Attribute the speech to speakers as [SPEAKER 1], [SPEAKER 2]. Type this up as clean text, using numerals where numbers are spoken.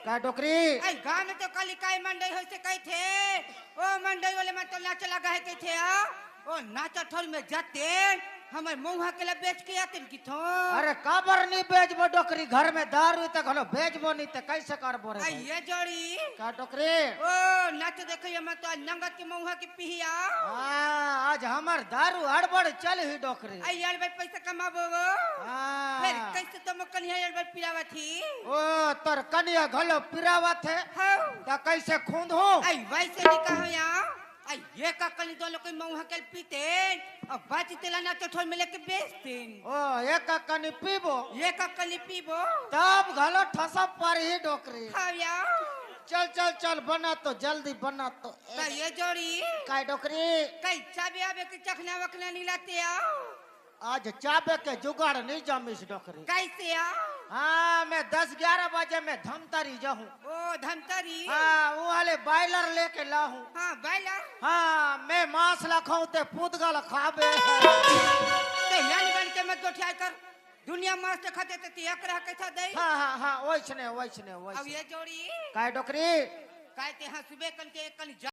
[SPEAKER 1] का डोकरी
[SPEAKER 2] आई गांव में तो खाली काय मंडई हो से कही थे ओ मंडई वाले में तो नाच लगा है कही थे ओ नाचा ठोल में जाते हमारे मुंह के लिए बेच के आते की थो
[SPEAKER 1] अरे काबर नहीं बेचबो डोकरी घर में दारू तक हलो बेचबो नहीं ते कैसे करबो रे
[SPEAKER 2] आई ये जोड़ी
[SPEAKER 1] का डोकरी
[SPEAKER 2] ओ नाच देखिए मैं तो नंगत के मुंह की पिया
[SPEAKER 1] आज हमर दारू हड़बड़ चल ही डोकरी
[SPEAKER 2] आई यार भाई पैसा कमाबो फिर कैसे तुम कन्या यार भाई पिरावा थी
[SPEAKER 1] ओ तर कन्या घलो पिरावा थे
[SPEAKER 2] हाँ
[SPEAKER 1] ता कैसे खूंद हो
[SPEAKER 2] आई वैसे नहीं कहो यार आई ये का कनी दो लोग मुंह के पीते और बाजी तेला ना तो ठोल में लेके बेचते
[SPEAKER 1] ओ एक कनी पीबो
[SPEAKER 2] ये का कली पीबो
[SPEAKER 1] तब घलो ठसप पर ही डोकरी
[SPEAKER 2] हाँ यार
[SPEAKER 1] चल चल चल बना तो जल्दी बना तो
[SPEAKER 2] तो ये जोड़ी
[SPEAKER 1] काय डोकरी
[SPEAKER 2] कई चाबी आवे के चखना वखना नहीं लाते आओ
[SPEAKER 1] आज चाबे के जुगाड़ नहीं जमीस डोकरी
[SPEAKER 2] कैसे आओ
[SPEAKER 1] हाँ मैं 10-11 बजे में धमतरी जाऊँ
[SPEAKER 2] ओ धमतरी
[SPEAKER 1] हाँ वो वाले बॉयलर लेके लाऊं
[SPEAKER 2] हाँ बैला
[SPEAKER 1] हाँ मैं मांस लखाऊं ते पुतगल खाबे
[SPEAKER 2] ते यानी बन के मत गोठिया कर दुनिया मास्टर खाते ते एक रह कैसा दे
[SPEAKER 1] हाँ हाँ हाँ वैसने
[SPEAKER 2] अब ये जोड़ी
[SPEAKER 1] काय डोकरी
[SPEAKER 2] कहते हाँ सुबह कन के कल